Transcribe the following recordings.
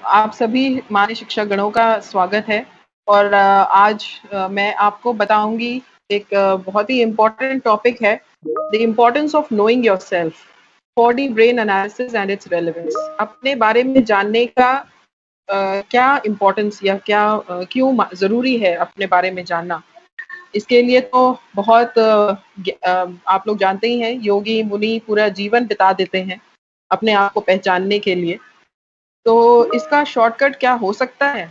आप सभी मान्य शिक्षक गणों का स्वागत है और आज मैं आपको बताऊंगी एक बहुत ही इम्पोर्टेंट टॉपिक है, the importance of knowing yourself, 4D brain analysis and it's relevance. अपने बारे में जानने का क्या इम्पोर्टेंस या क्या क्यों ज़रूरी है अपने बारे में जानना। इसके लिए तो बहुत आप लोग जानते ही हैं, योगी मुनि पूरा जीवन बिता देते हैं अपने आप को पहचानने के लिए। तो इसका शॉर्टकट क्या हो सकता है?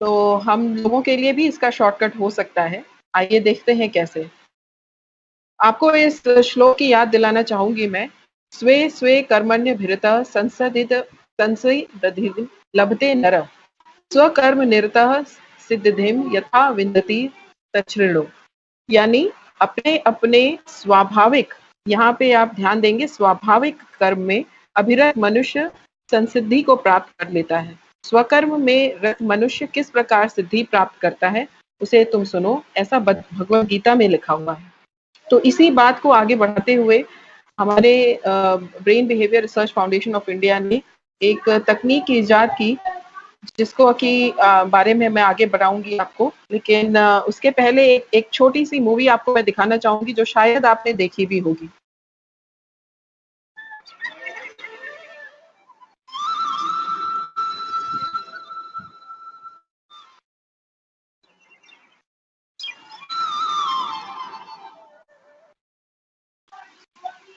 तो हम लोगों के लिए भी इसका शॉर्टकट हो सकता है। आइए देखते हैं कैसे। आपको इस श्लोक की याद दिलाना चाहूँगी मैं। स्वे स्वे कर्मण्यभिरतः संसिद्धिं लभते नरः। स्वकर्म निरतः सिद्धिं यथा विन्दति तच्छृणु। यानी अपने-अपने स्वाभाविक, यहाँ पे आप ध्यान देंगे, स्वाभाविक कर्म में अभिरत मनुष्य संसिद्धि को प्राप्त कर लेता है। स्वकर्म में रत मनुष्य किस प्रकार सिद्धि प्राप्त करता है, उसे तुम सुनो, ऐसा भगवद गीता में लिखा हुआ है। तो इसी बात को आगे बढ़ाते हुए हमारे brain behaviour research foundation of India ने एक तकनीक की इजाद की, जिसको कि बारे में मैं आगे बढ़ाऊंगी आपको। लेकिन उसके पहले एक छोटी सी मूवी आपको मैं दिखाना चाहूंगी जो शायद आपने देखी भी होगी।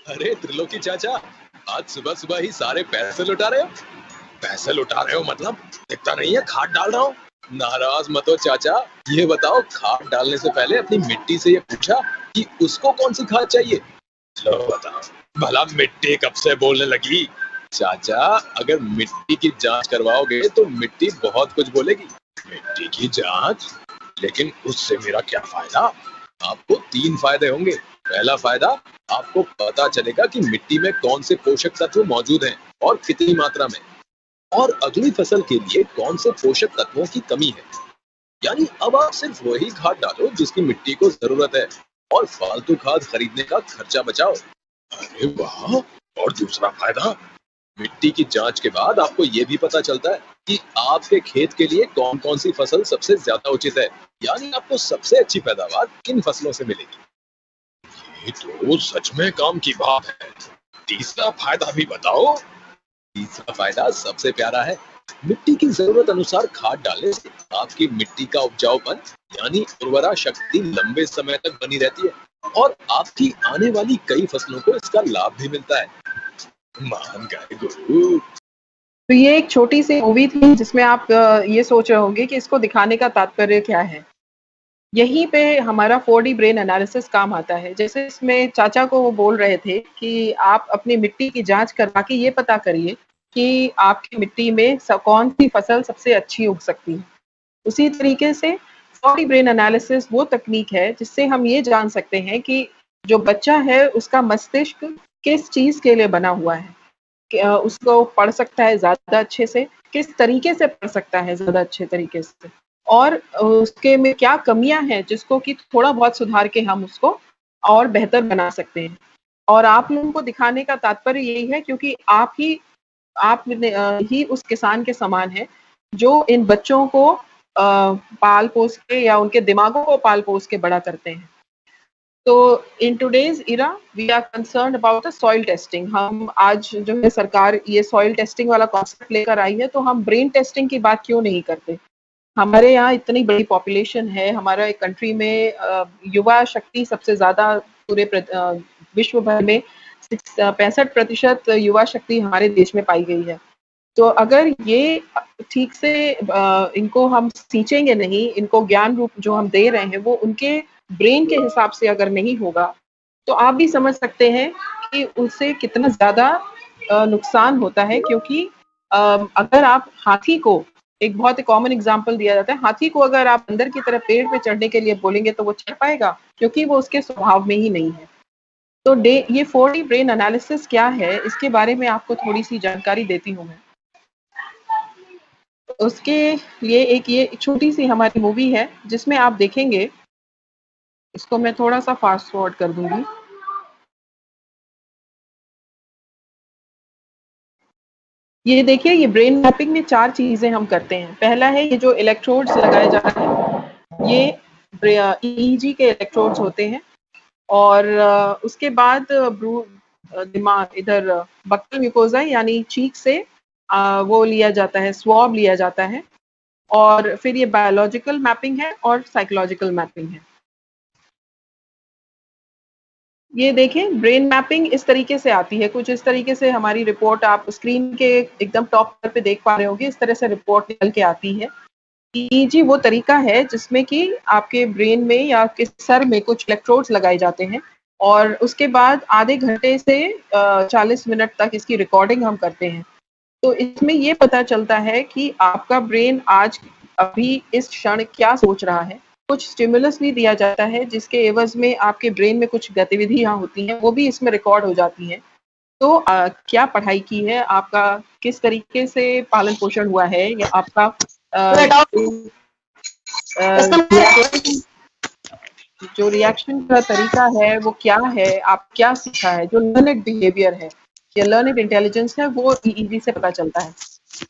अरे त्रिलोकी चाचा, आज सुबह सुबह ही सारे पैसे लुटा रहे हो। पैसे लुटा रहे हो मतलब दिखता नहीं है खाद डाल रहा हूँ। नाराज मत हो चाचा, ये बताओ खाद डालने से पहले अपनी मिट्टी से ये पूछा कि उसको कौन सी खाद चाहिए। लो बताओ, भला मिट्टी कब से बोलने लगी। चाचा, अगर मिट्टी की जांच करवाओगे तो मिट्टी बहुत कुछ बोलेगी। मिट्टी की जांच? लेकिन उससे मेरा क्या फायदा। आपको 3 फायदे होंगे। पहला फायदा, आपको पता चलेगा कि मिट्टी में कौन से पोषक तत्व मौजूद हैं और कितनी मात्रा में, और अगली फसल के लिए कौन से पोषक तत्वों की कमी है। यानी अब आप सिर्फ वही खाद डालो जिसकी मिट्टी को जरूरत है और फालतू खाद खरीदने का खर्चा बचाओ। अरे वाह। और दूसरा फायदा, मिट्टी की जांच के बाद आपको ये भी पता चलता है कि आपके खेत के लिए कौन कौन सी फसल सबसे ज्यादा उचित है, यानी आपको सबसे अच्छी पैदावार किन फसलों से मिलेगी। ये तो सच में काम की बात है। तीसरा फायदा भी बताओ। तीसरा फायदा सबसे प्यारा है। मिट्टी की जरूरत अनुसार खाद डालने से आपकी मिट्टी का उपजाऊपन यानी उर्वरा शक्ति लंबे समय तक बनी रहती है और आपकी आने वाली कई फसलों को इसका लाभ भी मिलता है। मान गए गुरु। तो ये एक छोटी सी मूवी थी जिसमें आप ये सोच रहे होंगे कि इसको दिखाने का तात्पर्य क्या है। यहीं पे हमारा 4D ब्रेन एनालिसिस काम आता है। जैसे इसमें चाचा को वो बोल रहे थे कि आप अपनी मिट्टी की जांच करवा के ये पता करिए कि आपकी मिट्टी में कौन सी फसल सबसे अच्छी उग सकती है। उसी तरीके से 4D ब्रेन एनालिसिस वो तकनीक है जिससे हम ये जान सकते हैं कि जो बच्चा है उसका मस्तिष्क किस चीज़ के लिए बना हुआ है। उसको पढ़ सकता है ज़्यादा अच्छे से, किस तरीके से पढ़ सकता है ज़्यादा अच्छे तरीके से, और उसके में क्या कमियाँ हैं जिसको कि थोड़ा बहुत सुधार के हम उसको और बेहतर बना सकते हैं। और आप लोगों को दिखाने का तात्पर्य यही है क्योंकि ही उस किसान के समान हैं जो इन बच्चों को पाल-पोस के या उनके दिमागों को पाल-पोस के बड़ा करते हैं। तो in today's era we are concerned about the soil testing. हम आज जो है सरकार ये सॉइल टेस्टिंग वाला कॉन्सेप्ट लेकर आई है, तो हम ब्रेन टेस्टिंग की बात क्यों नहीं करते? हमारे यहाँ इतनी बड़ी पॉपुलेशन है, हमारा कंट्री में युवा शक्ति सबसे ज़्यादा पूरे विश्व भर में 65% युवा शक्ति हमारे देश में पाई गई है। तो अगर ये ठीक से इनको हम सींचेंगे नहीं, इनको ज्ञान रूप जो हम दे रहे हैं वो उनके ब्रेन के हिसाब से अगर नहीं होगा, तो आप भी समझ सकते हैं कि उससे कितना ज़्यादा नुकसान होता है। क्योंकि अगर आप हाथी को, एक बहुत ही कॉमन एग्ज़ाम्पल दिया जाता है, हाथी को अगर आप अंदर की तरफ पेड़ पे चढ़ने के लिए बोलेंगे तो वो चढ़ पाएगा? क्योंकि वो उसके स्वभाव में ही नहीं है। तो ये 4D ब्रेन एनालिसिस क्या है, इसके बारे में आपको थोड़ी-सी जानकारी देती हूँ मैं। उसके लिए एक ये छोटी-सी हमारी मूवी है जिसमें आप देखेंगे, इसको मैं थोड़ा-सा फ़ास्ट फॉरवर्ड कर दूँगी। ये देखिए, ये ब्रेन मैपिंग में 4 चीज़ें हम करते हैं। पहला है ये जो इलेक्ट्रोड्स लगाए जा रहे हैं, ये ईईजी के इलेक्ट्रोड्स होते हैं और उसके बाद दिमाग इधर बक्कल म्यूकोसा यानी चीक से वो लिया जाता है, स्वॉब लिया जाता है और फिर ये बायोलॉजिकल मैपिंग है और साइकोलॉजिकल मैपिंग है। ये देखें, ब्रेन मैपिंग इस तरीके से आती है, कुछ इस तरीके से हमारी रिपोर्ट आप स्क्रीन के एकदम टॉप पे देख पा रहे होंगे, इस तरह से रिपोर्ट निकल के आती है। ईईजी वो तरीका है जिसमें कि आपके ब्रेन में या आपके सर में कुछ इलेक्ट्रोड्स लगाए जाते हैं और उसके बाद आधे घंटे से 40 मिनट तक इसकी रिकॉर्डिंग हम करते हैं। तो इसमें ये पता चलता है कि आपका ब्रेन आज अभी इस क्षण क्या सोच रहा है। कुछ स्टिमुलस भी दिया जाता है जिसके एवज़ में आपके ब्रेन में कुछ गतिविधियाँ होती हैं, वो भी इसमें रिकॉर्ड हो जाती हैं। तो क्या पढ़ाई की है, आपका किस तरीके से पालन-पोषण हुआ है या आपका जो रिएक्शन का तरीका है वो क्या है, आप क्या सीखा है, जो लर्निंग बिहेवियर है या लर्निंग इंटेलिजेंस है, वो ईईजी से पता चलता है।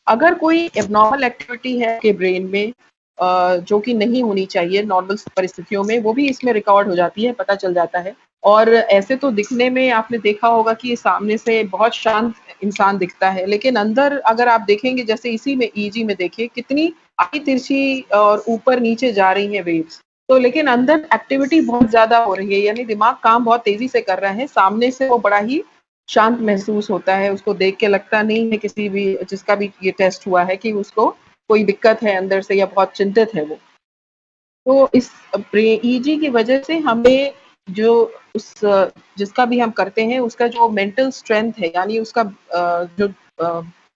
अगर कोई एबनॉर्मल एक्टिविटी है आपके ब्रेन में जो कि नहीं होनी चाहिए नॉर्मल परिस्थितियों में, वो भी इसमें रिकॉर्ड हो जाती है, पता चल जाता है। और ऐसे तो दिखने में आपने देखा होगा कि सामने से बहुत शांत इंसान दिखता है, लेकिन अंदर अगर आप देखेंगे जैसे इसी में ईईजी में देखिए कितनी आड़ी-तिरछी और ऊपर-नीचे जा रही हैं वेव्स। तो लेकिन अंदर एक्टिविटी बहुत ज़्यादा हो रही है, यानी दिमाग काम बहुत तेज़ी से कर रहा है, सामने से वो बड़ा ही शांत महसूस होता है, उसको देख के लगता नहीं है किसी भी जिसका भी ये टेस्ट हुआ है कि उसको कोई दिक्कत है अंदर से या बहुत चिंतित है वो। तो इस ईईजी की वजह से हमें जो उस जिसका भी हम करते हैं उसका जो मेंटल स्ट्रेंथ है यानी उसका जो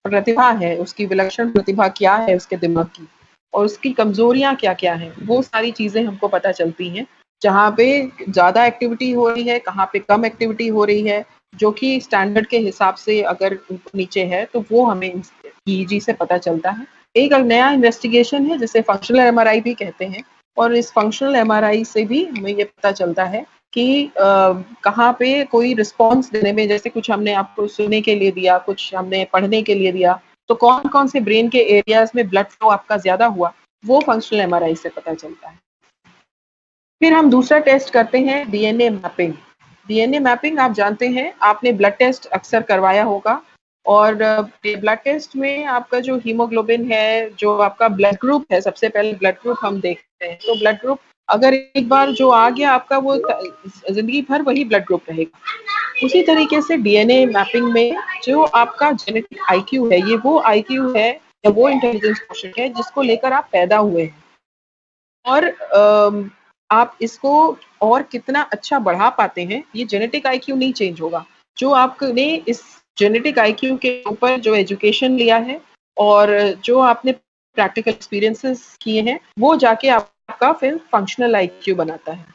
प्रतिभा है, उसकी विलक्षण प्रतिभा क्या है उसके दिमाग की और उसकी कमज़ोरियाँ क्या-क्या हैं, वो सारी चीज़ें हमको पता चलती हैं। जहाँ पे ज़्यादा एक्टिविटी हो रही है, कहाँ पे कम एक्टिविटी हो रही है, जो कि स्टैंडर्ड के हिसाब से अगर ऊपर-नीचे है, तो वो हमें ईईजी से पता चलता है। एक नया इन्वेस्टिगेशन है जिसे फंक्शनल एमआरआई भी कहते हैं और इस फंक्शनल एमआरआई से भी हमें ये पता चलता है कि कहाँ पे कोई रिस्पॉन्स देने में जैसे कुछ हमने आपको सुनने के लिए दिया, कुछ हमने पढ़ने के लिए दिया, तो कौन-कौन से ब्रेन के एरियाज़ में ब्लड फ्लो आपका ज़्यादा हुआ, वो फंक्शनल एमआरआई से पता चलता है। फिर हम दूसरा टेस्ट करते हैं डीएनए मैपिंग। डीएनए मैपिंग आप जानते हैं, आपने ब्लड टेस्ट अक्सर करवाया होगा और ब्लड टेस्ट में आपका जो हीमोग्लोबिन है, जो आपका ब्लड ग्रुप है, सबसे पहले ब्लड ग्रुप हम देखते हैं। तो ब्लड ग्रुप अगर एक बार जो आ गया आपका वो ज़िंदगी भर वही ब्लड ग्रुप रहेगा। उसी तरीके से डीएनए मैपिंग में जो आपका जेनेटिक आईक्यू है, ये वो आईक्यू है या वो इंटेलिजेंस क्वोटिएंट है जिसको लेकर आप पैदा हुए हैं। और आप इसको और कितना अच्छा बढ़ा पाते हैं, ये जेनेटिक आईक्यू नहीं चेंज होगा। जो आपने इस जेनेटिक आईक्यू के ऊपर जो एजुकेशन लिया है और जो आपने प्रैक्टिकल एक्सपीरियंसेस किए हैं, वो जाके आपका फिर फंक्शनल आईक्यू बनाता है।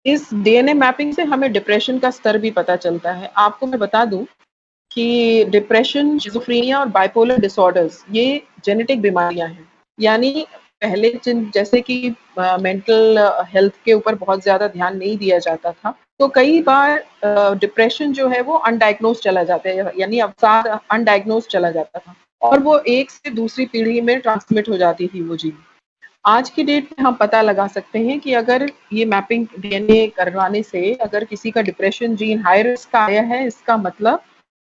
इस डीएनए मैपिंग से हमें डिप्रेशन का स्तर भी पता चलता है। आपको मैं बता दूँ कि डिप्रेशन, शिज़ोफ्रेनिया और बाइपोलर डिसऑर्डर्स ये जेनेटिक बीमारियाँ हैं। यानी पहले जैसे कि मेंटल हेल्थ के ऊपर बहुत ज़्यादा ध्यान नहीं दिया जाता था, तो कई बार डिप्रेशन जो है वो अनडायग्नोज़ चला जाता है यानी अवसाद अनडायग्नोज़ चला जाता था और वो एक से दूसरी पीढ़ी में ट्रांसमिट हो जाती थी वो चीज़। आज की डेट में हम पता लगा सकते हैं कि अगर ये मैपिंग डीएनए करवाने से अगर किसी का डिप्रेशन जीन हाई रिस्क का आया है, इसका मतलब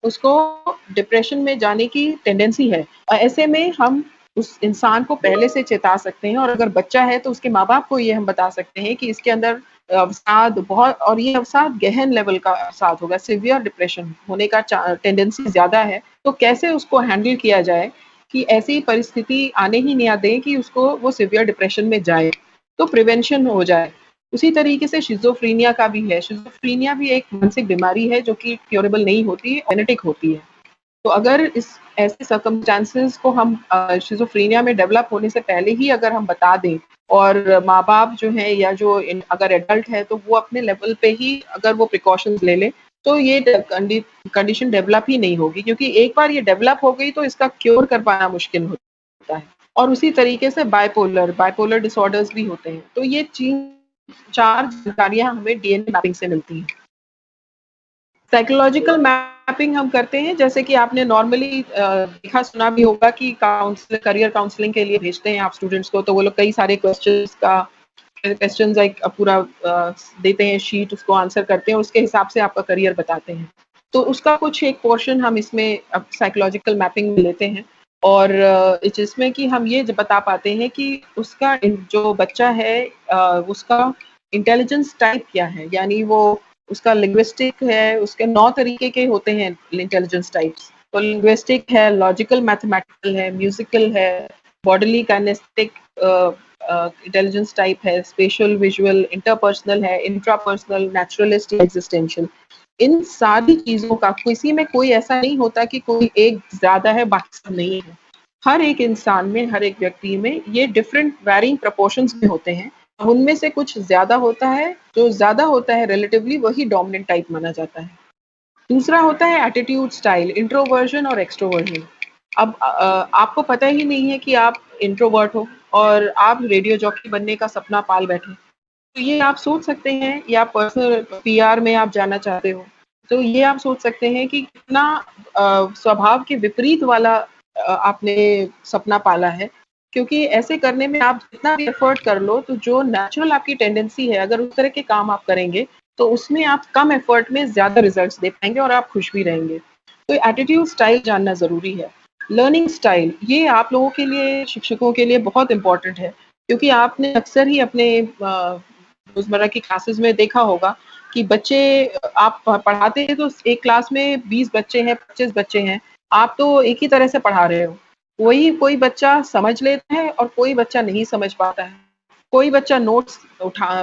उसको डिप्रेशन में जाने की टेंडेंसी है। ऐसे में हम उस इंसान को पहले से चेता सकते हैं और अगर बच्चा है तो उसके माँ-बाप को ये हम बता सकते हैं कि इसके अंदर अवसाद बहुत और ये अवसाद गहन लेवल का अवसाद होगा, सीवियर डिप्रेशन होने का टेंडेंसी ज़्यादा है। तो कैसे उसको हैंडल किया जाए कि ऐसी परिस्थिति आने ही ना दें कि उसको वो सीवियर डिप्रेशन में जाए, तो प्रिवेंशन हो जाए। उसी तरीके से शिज़ोफ्रेनिया का भी है। शिज़ोफ्रेनिया भी एक मानसिक बीमारी है जो कि क्यूरेबल नहीं होती, जेनेटिक होती है। तो अगर इस ऐसे सर्कमस्टेंसेस को हम शिज़ोफ्रेनिया में डेवलप होने से पहले ही अगर हम बता दें और माँ-बाप जो हैं या जो अगर एडल्ट है तो वो अपने लेवल पे ही अगर वो प्रिकॉशंस ले लें, तो ये कंडीशन डेवलप ही नहीं होगी क्योंकि एक बार ये डेवलप हो गई तो इसका क्योर कर पाना मुश्किल होता है। और उसी तरीके से बाइपोलर डिसऑर्डर्स भी होते हैं। तो ये 4 जानकारियाँ हमें डीएनए मैपिंग से मिलती हैं। साइकोलॉजिकल मैपिंग हम करते हैं, जैसे कि आपने नॉर्मली देखा सुना भी होगा कि करियर काउंसलिंग के लिए भेजते हैं आप स्टूडेंट्स को, तो वो लोग कई सारे क्वेश्चंस एक पूरा देते हैं शीट, उसको आंसर करते हैं, उसके हिसाब से आपका करियर बताते हैं। तो उसका कुछ एक पोर्शन हम इसमें अब साइकोलॉजिकल मैपिंग में लेते हैं और जिसमें कि हम ये बता पाते हैं कि उसका जो बच्चा है उसका इंटेलिजेंस टाइप क्या है, यानी वो उसका लिंग्विस्टिक है, उसके 9 तरीके के होते हैं इंटेलिजेंस टाइप्स। तो लिंग्विस्टिक है, लॉजिकल मैथमेटिकल है, म्यूजिकल है, बॉडीली काइनेस्टिक इंटेलिजेंस टाइप है, स्पेशल विजुअल, इंटरपर्सनल है, इंट्रापर्सनल, नेचुरलिस्ट, एग्जिस्टेंशियल। इन सारी चीजों का किसी में कोई ऐसा नहीं होता कि कोई एक ज्यादा है बाकी सब नहीं है। हर एक इंसान में, हर एक व्यक्ति में ये डिफरेंट वैरिंग प्रोपोर्शंस में होते हैं। उनमें से कुछ ज्यादा होता है, जो ज्यादा होता है रिलेटिवली वही डोमिनेंट टाइप माना जाता है। दूसरा होता है एटीट्यूड स्टाइल, इंट्रोवर्जन और एक्सट्रोवर्जन। अब आपको पता ही नहीं है कि आप इंट्रोवर्ट हो और आप रेडियो जॉकी बनने का सपना पाल बैठे, तो ये आप सोच सकते हैं, या पर्सनल पीआर में आप जाना चाहते हो, तो ये आप सोच सकते हैं कि कितना स्वभाव के विपरीत वाला आपने सपना पाला है। क्योंकि ऐसे करने में आप जितना भी एफर्ट कर लो, तो जो नेचुरल आपकी टेंडेंसी है, अगर उस तरह के काम आप करेंगे, तो उसमें आप कम एफर्ट में ज़्यादा रिजल्ट्स दे पाएँगे और आप खुश भी रहेंगे। तो एटीट्यूड स्टाइल जानना ज़रूरी है। लर्निंग स्टाइल, ये आप लोगों के लिए, शिक्षकों के लिए बहुत इम्पोर्टेंट है, क्योंकि आपने अक्सर ही अपने रोज़मर्रा की क्लासेस में देखा होगा कि बच्चे आप पढ़ाते हैं तो एक क्लास में 20 बच्चे हैं, 25 बच्चे हैं, आप तो एक ही तरह से पढ़ा रहे हो। वही कोई बच्चा समझ लेता है और कोई बच्चा नहीं समझ पाता है। कोई बच्चा नोट्स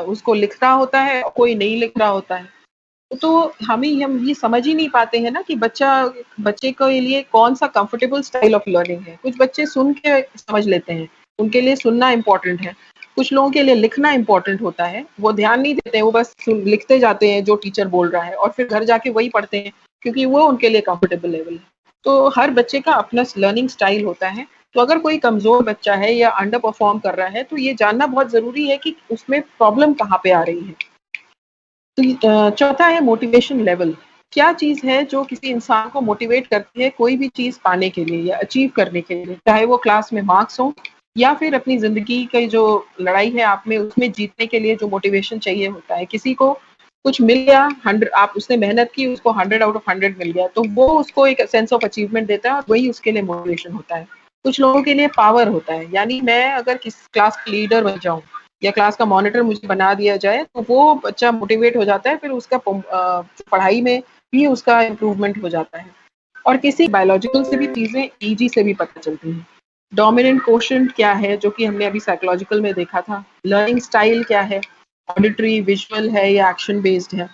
उसको लिख रहा होता है और कोई नहीं लिख रहा होता है। तो हम ये समझ ही नहीं पाते हैं ना कि बच्चे के लिए कौन-सा कंफर्टेबल स्टाइल ऑफ लर्निंग है। कुछ बच्चे सुन के समझ लेते हैं, उनके लिए सुनना इम्पोर्टेंट है। कुछ लोगों के लिए लिखना इम्पोर्टेंट होता है, वो ध्यान नहीं देते हैं, वो बस लिखते जाते हैं जो टीचर बोल रहा है और फिर घर जाके वही पढ़ते हैं, क्योंकि वो उनके लिए कंफर्टेबल लेवल है। तो हर बच्चे का अपना लर्निंग स्टाइल होता है, तो अगर कोई कमज़ोर बच्चा है या अंडर परफ़ॉर्म कर रहा है, तो ये जानना बहुत ज़रूरी है कि उसमें प्रॉब्लम कहाँ पे आ रही है। तो चौथा है मोटिवेशन लेवल। क्या चीज़ है जो किसी इंसान को मोटिवेट करती है कोई भी चीज़ पाने के लिए या अचीव करने के लिए, चाहे वो क्लास में मार्क्स हो या फिर अपनी ज़िंदगी की जो लड़ाई है आप में, उसमें जीतने के लिए जो मोटिवेशन चाहिए होता है। किसी को कुछ मिल गया, 100 आप उसने मेहनत की, उसको 100 आउट ऑफ 100 मिल गया, तो वो उसको एक सेंस ऑफ अचीवमेंट देता है और वही उसके लिए मोटिवेशन होता है। कुछ लोगों के लिए पावर होता है, यानी मैं अगर किसी क्लास का लीडर बन जाऊँ या क्लास का मॉनिटर मुझे बना दिया जाए, तो वो बच्चा मोटिवेट हो जाता है, फिर उसका पढ़ाई में भी उसका इम्प्रूवमेंट हो जाता है। और किसी बायोलॉजिकल से भी चीज़ें ईजी से भी पता चलती हैं। डोमिनेंट कोशेंट क्या है, जो कि हमने अभी साइकोलॉजिकल में देखा था। लर्निंग स्टाइल क्या है, ऑडिटरी, विजुअल है या एक्शन बेस्ड है।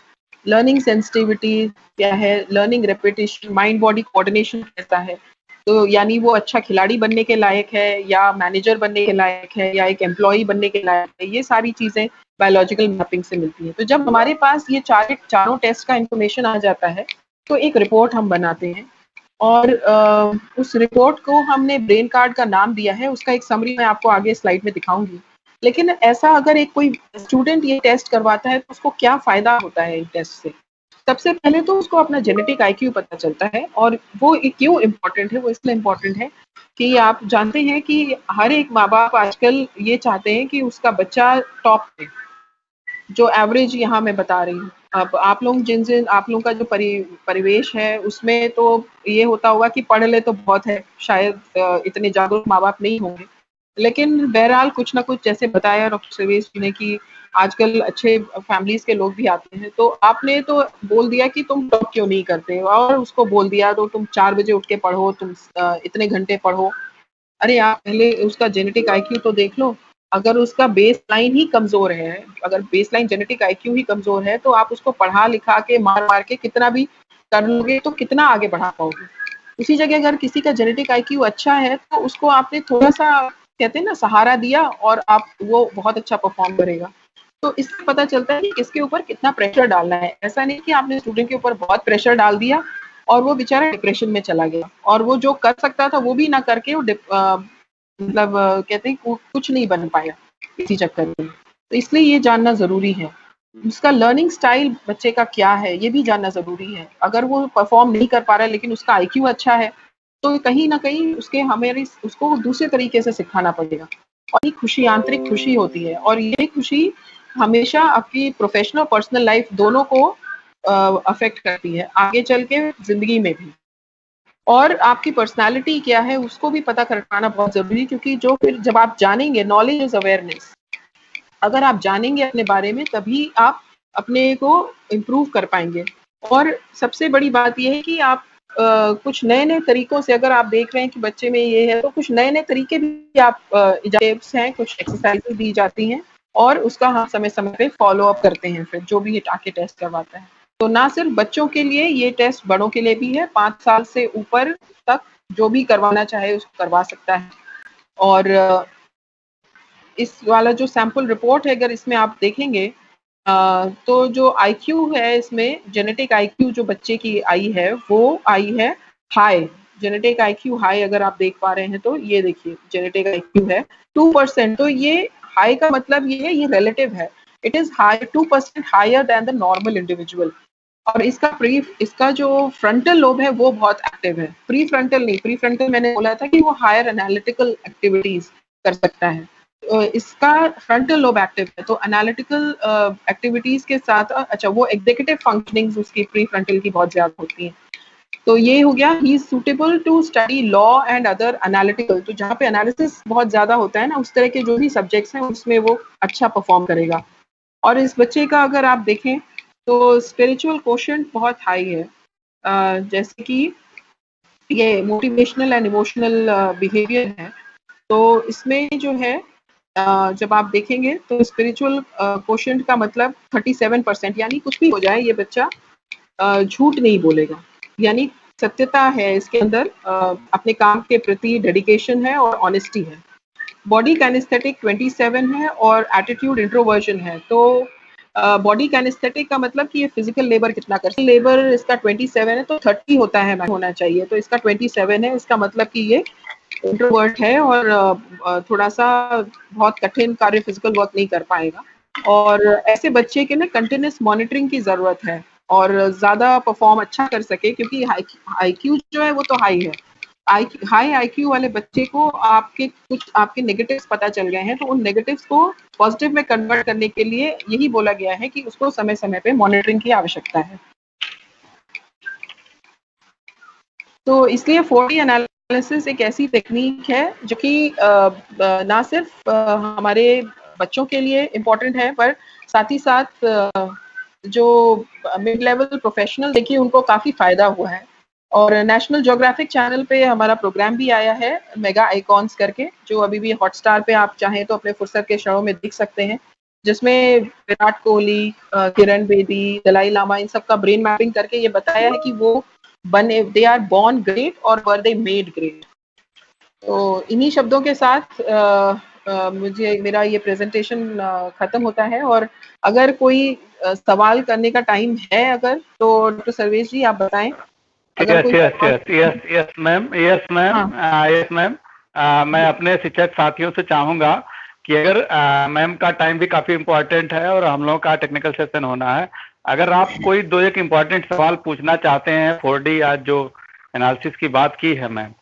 लर्निंग सेंसिटिविटी क्या है, learning repetition, mind body coordination कैसा है। तो यानी वो अच्छा खिलाड़ी बनने के लायक है या मैनेजर बनने के लायक है या एक एम्प्लॉयी बनने के लायक है, ये सारी चीज़ें बायोलॉजिकल मैपिंग से मिलती हैं। तो जब हमारे पास ये चारों टेस्ट का इन्फॉर्मेशन आ जाता है, तो एक रिपोर्ट हम बनाते हैं और उस रिपोर्ट को हमने ब्रेन कार्ड का नाम दिया है, उसका एक समरी मैं आपको आगे स्लाइड में दिखाऊँगी। लेकिन ऐसा अगर एक कोई स्टूडेंट ये टेस्ट करवाता है, तो उसको क्या फ़ायदा होता है इन टेस्ट से? सबसे पहले तो उसको अपना जेनेटिक आईक्यू पता चलता है और वो क्यों इम्पोर्टेंट है, वो इसलिए इम्पोर्टेंट है कि आप जानते हैं कि हर एक माँ-बाप आजकल ये चाहते हैं कि उसका बच्चा टॉप पे, जो एवरेज यहाँ मैं बता रही हूँ। अब आप लोग जिन-जिन आप लोगों का जो परिवेश है, उसमें तो ये होता होगा कि पढ़ ले तो बहुत है, शायद इतने जागरूक माँ-बाप नहीं होंगे। लेकिन बहरहाल कुछ ना कुछ, जैसे बताया डॉक्टर सर्वेश जी ने कि आजकल अच्छे फैमिलीज़ के लोग भी आते हैं, तो आपने तो बोल दिया कि तुम टॉप क्यों नहीं करते और उसको बोल दिया तो तुम 4 बजे उठ के पढ़ो, तुम इतने घंटे पढ़ो। अरे आप पहले उसका जेनेटिक आईक्यू तो देख लो। अगर उसका बेसलाइन ही कमज़ोर है, अगर बेसलाइन जेनेटिक आईक्यू ही कमज़ोर है, तो आप उसको पढ़ा-लिखा के, मार-मार के कितना भी कर लोगे, तो कितना आगे बढ़ा पाओगे। उसी जगह अगर किसी का जेनेटिक आईक्यू अच्छा है, तो उसको आपने थोड़ा-सा, कहते हैं ना, सहारा दिया और आप वो बहुत अच्छा परफ़ॉर्म करेगा। तो इससे पता चलता है कि किसके ऊपर कितना प्रेशर डालना है। ऐसा नहीं कि आपने स्टूडेंट के ऊपर बहुत प्रेशर डाल दिया और वो बेचारा डिप्रेशन में चला गया और वो जो कर सकता था वो भी ना करके वो कहते हैं कुछ नहीं बन पाया इसी चक्कर में। तो इसलिए ये जानना ज़रूरी है। उसका लर्निंग स्टाइल बच्चे का क्या है ये भी जानना ज़रूरी है। अगर वो परफ़ॉर्म नहीं कर पा रहा है लेकिन उसका आईक्यू अच्छा है, तो कहीं न कहीं उसको दूसरे तरीके से सिखाना पड़ेगा। और ये खुशी आंतरिक खुशी होती है और ये खुशी हमेशा आपकी प्रोफ़ेशनल और पर्सनल लाइफ़ दोनों को अफ़ेक्ट करती है, आगे चल के ज़िंदगी में भी। और आपकी पर्सनैलिटी क्या है उसको भी पता कर पाना बहुत ज़रूरी है, क्योंकि जो फिर जब आप जानेंगे, नॉलेज इज़ अवेयरनेस। अगर आप जानेंगे अपने बारे में तभी आप अपने को इम्प्रूव कर पाएँगे। और सबसे बड़ी बात ये है कि आप कुछ नए-नए तरीकों से, अगर आप देख रहे हैं कि बच्चे में ये है, तो कुछ नए-नए तरीके भी आप टिप्स हैं, कुछ एक्सरसाइज़ेज़ दी जाती हैं और उसका हम समय-समय पे फ़ॉलो अप करते हैं फिर, जो भी ये आके टेस्ट करवाता है। तो ना सिर्फ़ बच्चों के लिए ये टेस्ट, बड़ों के लिए भी है, 5 साल से ऊपर तक जो भी करवाना चाहे उसको करवा सकता है। और इस वाला जो सैंपल रिपोर्ट है, अगर इसमें आप देखेंगे तो जो आईक्यू है इसमें, जेनेटिक आईक्यू जो बच्चे की आई है, वो आई है हाई। जेनेटिक आईक्यू हाई अगर आप देख पा रहे हैं तो ये देखिए जेनेटिक आईक्यू है 2%। तो ये हाई का मतलब ये है, ये रिलेटिव है। It is high 2% higher than the normal individual. और इसका जो फ्रंटल लोब है वो बहुत एक्टिव है। प्री फ्रंटल नहीं, प्री फ्रंटल मैंने बोला था कि वो हायर एनालिटिकल एक्टिविटीज़ कर सकता है। इसका फ्रंटल लोब एक्टिव है, तो एनालिटिकल एक्टिविटीज़ के साथ अच्छा वो एग्ज़ीक्यूटिव फंक्शनिंग्स उसकी प्री फ्रंटल की बहुत ज़्यादा होती हैं। तो ये हो गया, he is suitable to study law and other analytical. तो जहाँ पे एनालिसिस बहुत ज़्यादा होता है ना, उस तरह के जो भी सब्जेक्ट्स हैं उसमें वो अच्छा परफ़ॉर्म करेगा। और इस बच्चे का अगर आप देखें तो स्पिरिचुअल कोशेंट बहुत हाई है। जैसे कि ये मोटिवेशनल एंड इमोशनल बिहेवियर है, तो इसमें जो है जब आप देखेंगे तो स्पिरिचुअल कोशेंट का मतलब 37%, यानी कुछ भी हो जाए ये बच्चा झूठ नहीं बोलेगा। यानी सत्यता है इसके अंदर, अपने काम के प्रति डेडिकेशन है और ऑनेस्टी है। बॉडी काइनेस्थेटिक 27 है और एटीट्यूड इंट्रोवर्जन है। तो बॉडी काइनेस्थेटिक का मतलब कि ये फिजिकल लेबर कितना कर, लेबर इसका 27 है तो 30 होता है, होना चाहिए, तो इसका 27 है। इसका मतलब कि ये इंट्रोवर्ट है और थोड़ा-सा बहुत कठिन कार्य, फिजिकल वर्क नहीं कर पाएगा। और ऐसे बच्चे के ना कंटीन्यूअस मॉनिटरिंग की ज़रूरत है और ज़्यादा परफ़ॉर्म अच्छा कर सके, क्योंकि आईक्यू जो है वो तो हाई है। हाई आईक्यू वाले बच्चे को आपके नेगेटिव्स पता चल गए हैं, तो उन नेगेटिव्स को पॉजिटिव में कन्वर्ट करने के लिए यही बोला गया है कि उसको समय-समय पे मॉनिटरिंग की आवश्यकता है। तो इसलिए 4D एनालिसिस एक ऐसी टेक्नीक है जो कि ना सिर्फ हमारे बच्चों के लिए इम्पोर्टेंट है, पर साथ ही साथ जो मिड लेवल प्रोफेशनल, देखिए उनको काफ़ी फ़ायदा हुआ है। और नेशनल ज्योग्राफिक चैनल पे हमारा प्रोग्राम भी आया है, मेगा आइकॉन्स करके, जो अभी भी हॉटस्टार पे आप चाहें तो अपने फुर्सत के क्षणों में देख सकते हैं, जिसमें विराट कोहली, किरण बेदी, दलाई लामा, इन सब का ब्रेन मैपिंग करके ये बताया है कि वो दे आर बॉर्न ग्रेट और वर दे मेड ग्रेट। तो इन्हीं शब्दों के साथ मुझे मेरा ये प्रेजेंटेशन खत्म होता है। और अगर कोई सवाल करने का टाइम है अगर, तो डॉक्टर सर्वेश जी आप बताएं। अगर कोई यस मैम, यस मैम, मैं अपने शिक्षक साथियों से चाहूंगा कि अगर मैम का टाइम भी काफी इम्पोर्टेंट है और हम लोगों का टेक्निकल सेशन होना है, अगर आप कोई दो एक इम्पोर्टेंट सवाल पूछना चाहते हैं 4D आज जो एनालिसिस की बात की है मैम,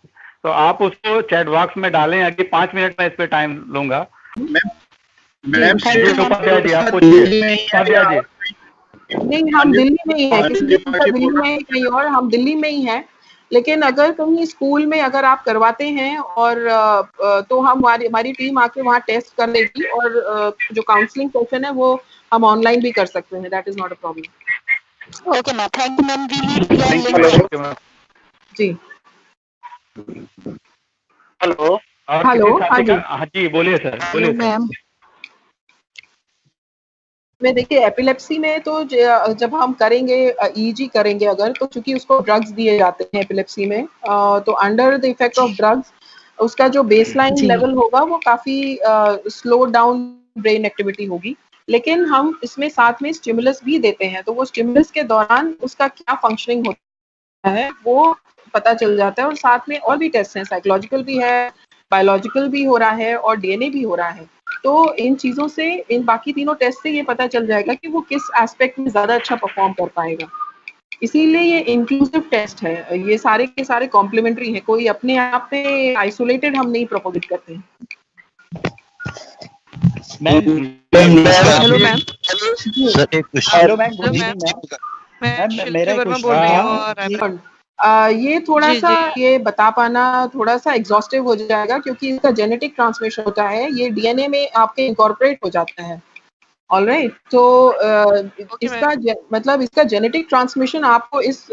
तो आप उसको चैट बॉक्स में डालें। अभी 5 मिनट में इस पे टाइम लूंगा। मैम उपाध्याय जी आप पूछिए। उपाध्याय जी नहीं, हम दिल्ली में ही है, किसी दिल्ली में कहीं और, हम दिल्ली में ही हैं। लेकिन अगर कहीं स्कूल में अगर आप करवाते हैं और तो हमारी टीम आके वहाँ टेस्ट कर लेगी और जो काउंसलिंग सेशन है वो हम ऑनलाइन भी कर सकते हैं, that is not a problem. Okay ma'am, thank you ma'am. We ji hello, hello, हाँ जी बोलिए सर, बोलिए मैम। में देखिए एपिलेप्सी में तो जब हम करेंगे ईईजी करेंगे अगर, तो चूंकि उसको ड्रग्स दिए जाते हैं एपिलेप्सी में, तो under the effect of drugs उसका जो बेसलाइन लेवल होगा वो काफी स्लो डाउन ब्रेन एक्टिविटी होगी। लेकिन हम इसमें साथ में स्टिमुलस भी देते हैं, तो वो स्टिमुलस के दौरान उसका क्या फंक्शनिंग होता है वो पता चल जाता है। और साथ में और भी टेस्ट हैं, साइकोलॉजिकल भी है, बायोलॉजिकल भी हो रहा है और डीएनए भी हो रहा है। तो इन चीज़ों से, इन बाकी तीनों टेस्ट से ये पता चल जाएगा कि वो किस एस्पेक्ट में ज़्यादा अच्छा परफॉर्म कर पाएगा। इसीलिए ये इंक्लूसिव टेस्ट है, ये सारे के सारे कॉम्प्लीमेंट्री हैं, कोई अपने आप पे आइसोलेटेड हम नहीं प्रोपोजिट करते हैं। Hello ma'am. Hello ma'am, good ma'am, evening मैं मेरा शिल्पी वर्मा क्वेश्चन बोल रही हूँ और ये थोड़ा जी, सा ये बता पाना थोड़ा सा एग्जॉस्टिव हो जाएगा क्योंकि इसका जेनेटिक ट्रांसमिशन होता है, ये डीएनए में आपके इनकॉर्पोरेट हो जाता है। ऑलराइट, तो इसका मतलब इसका जेनेटिक ट्रांसमिशन आपको इस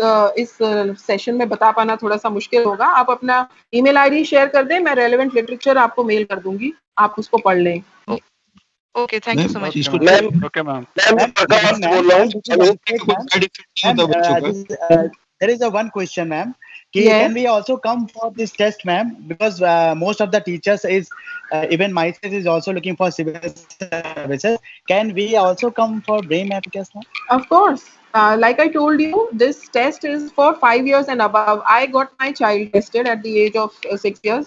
सेशन में बता पाना थोड़ा सा मुश्किल होगा। आप अपना ईमेल आईडी शेयर कर दें, मैं रेलेवेंट लिटरेचर आपको मेल कर दूंगी, आप उसको पढ़ लें। Okay, thank you so much. Ma'am okay ma'am Prakash बोल रहा हूँ। There is a one question, ma'am. Can we also come for this test, ma'am? Because most of the teachers is even myself is also looking for civil services. Can we also come for brain map test, ma'am? Of course. Like I told you, this test is for 5 years and above. I got my child tested at the age of 6 years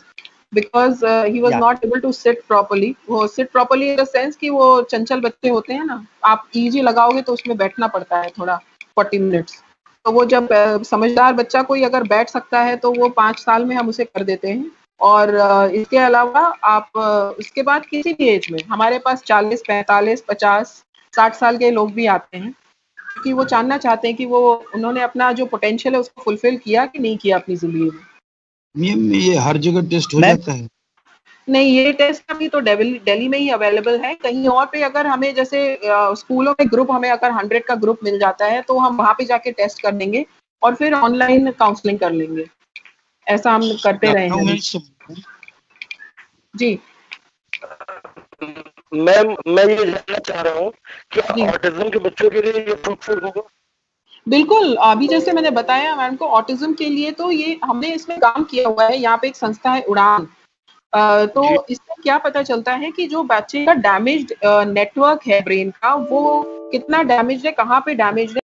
because he was not able to sit properly. वो sit properly in the sense कि वो चंचल बच्चे होते हैं ना, आप EEG लगाओगे तो उसमें बैठना पड़ता है थोड़ा 40 मिनट्स। तो वो जब समझदार बच्चा कोई अगर बैठ सकता है तो वो 5 साल में हम उसे कर देते हैं। और इसके अलावा आप उसके बाद किसी भी एज में हमारे पास 40, 45, 50, 60 साल के लोग भी आते हैं क्योंकि वो जानना चाहते हैं कि वो उन्होंने अपना जो पोटेंशियल है उसको फुलफिल किया कि नहीं किया अपनी जिंदगी में। मैम ये हर जगह टेस्ट हो जाता है? नहीं, ये टेस्ट अभी तो दिल्ली में ही अवेलेबल है। कहीं और पे अगर हमें जैसे स्कूलों में ग्रुप हमें अगर 100 का ग्रुप मिल जाता है तो हम वहाँ पे जाके टेस्ट कर लेंगे और फिर ऑनलाइन काउंसलिंग कर लेंगे। ऐसा हम करते रहे हैं। जी मैम, मैं ये जानना चाह रहा हूँ कि ऑटिज्म के बच्चों के लिए ये फ्रूटफुल होगा? बिल्कुल, अभी जैसे मैंने बताया मैम को, ऑटिज्म के लिए तो ये हमने इसमें काम किया हुआ है। यहाँ पे एक संस्था है उड़ान, तो इससे क्या पता चलता है कि जो बच्चे का डैमेज्ड नेटवर्क है ब्रेन का, वो कितना डैमेज्ड है, कहाँ पे डैमेज्ड है।